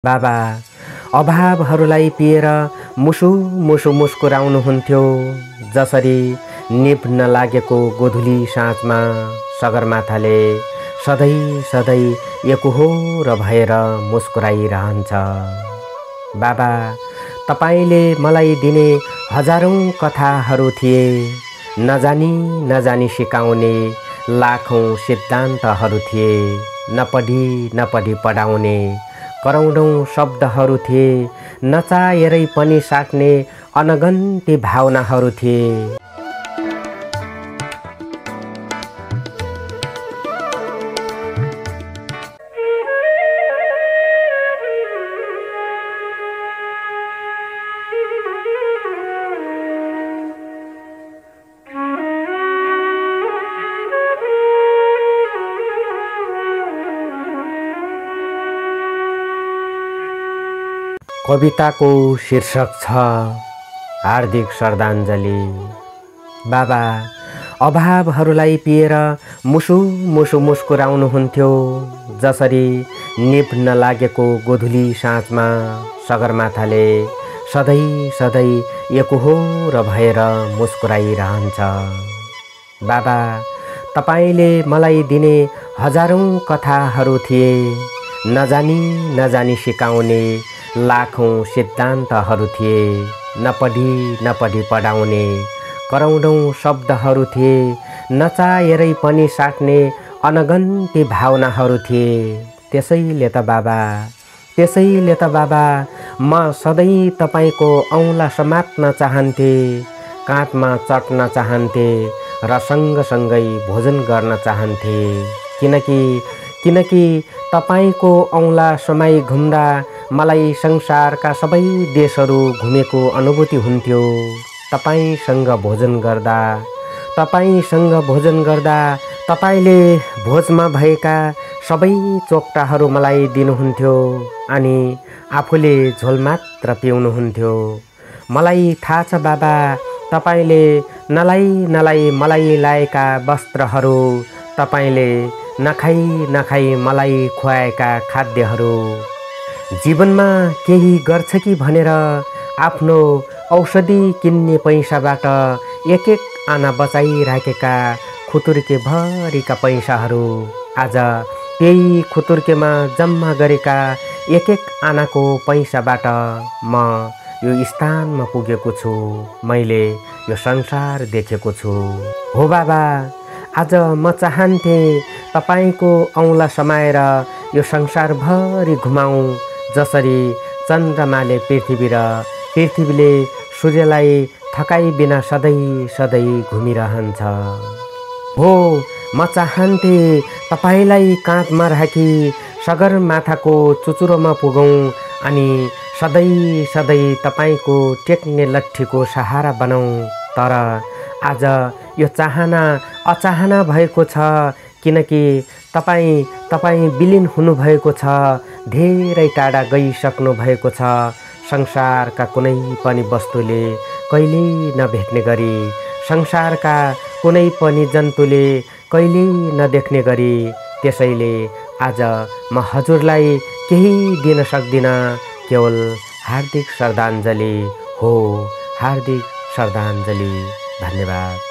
बाबा अभावहरूलाई पिएर मुसु मुसु मुस्कुराउनुहुन्थ्यो। जसरी निभ नलागेको गोधुली साँझमा सगरमाथाले सधैँ सधैँ एकोहोरो भएर मुस्कुराइरहन्छ। बाबा तपाईले मलाई दिने हजारौं कथाहरू थिए, नजानी नजानी सिकाउने लाखौं सिद्धान्तहरू थिए, नपढी पढाउने करोडौं शब्दहरू थिए, नचाहेरै पनि साट्ने अनगन्ती भावनाहरू थिए। कविताको शीर्षक छ हार्दिक श्रद्धाञ्जली। बाबा अभावहरूलाई पिएर मुसु मुसु मुस्कुराउनुहुन्थ्यो। जसरी निभ नलागेको गोधुली साँझमा सगरमाथाले सधैँ सधैँ एकोहोरो भएर मुस्कुराइरहन्छ। बाबा तपाईले मलाई दिने हजारौं कथाहरू थिए, नजानी नजानी सिकाउने लाखौं सिद्धान्तहरू थिए, नपढी पढाउने करोडौं शब्दहरू थिए, नचाहेरै पनि साट्ने अनगन्ती भावनाहरू थिए। त्यसैले त बाबा म सधैँ तपाईको औँला समात्न चाहन्थे, काँधमा चढ्न चाहन्थे र सँगसँगै भोजन गर्न चाहन्थे। किनकि तपाईको औँला समाई घुम्दा मलाई संसारका सबै देशहरू घुमेको अनुभूति हुन्थ्यो। तपाईसँग भोजन गर्दा तपाईले भोजमा भएका सबै चोक्टाहरू मलाई दिनुहुन्थ्यो अनि आफूले झोल मात्र पिउनुहुन्थ्यो। मलाई थाहा छ बाबा, तपाईले नलाई मलाई लाएका वस्त्रहरू, तपाईले नखाई मलाई खुवाएका खाद्यहरू, जीवनमा केही गर्छ कि भनेर आफ्नो औषधि किन्ने पैसाबाट एक आना बचाइराखेका खुतुर्के भरिका पैसाहरू, आज त्यही खुतुर्केमा जम्मा गरेका एक आनाको पैसाबाट म यो स्थानमा पुगेको छु, मैले यो संसार देखेको छु। हो बाबा, आज म चाहन्थे तपाईको औँला समाएर यो संसारभरि घुमाऊ, जसरी चन्द्रमाले पृथ्वी र पृथ्वीले सूर्यलाई थकाइ बिना सधैँ घुमिरहन्छ। हो, म चाहन्थे तपाईलाई काँधमा राखी सगरमाथाको चुचुरोमा पुगौँ अनि सधैँ तपाईको टेक्ने लट्ठीको सहारा बनाऊ। तर आज यो चाहना अचाहना भएको छ, किनकि तपाईँ विलीन हुनुभएको छ, धेरै टाढा गइसक्नु भएको छ, संसारका कुनै पनि वस्तुले कहिल्यै नभेट्ने गरी, संसारका कुनै पनि जन्तुले कहिल्यै नदेख्ने गरी। त्यसैले आज म हजुरलाई केही दिन सक्दिनँ, केवल हार्दिक श्रद्धाञ्जली हो, हार्दिक श्रद्धाञ्जली। धन्यवाद।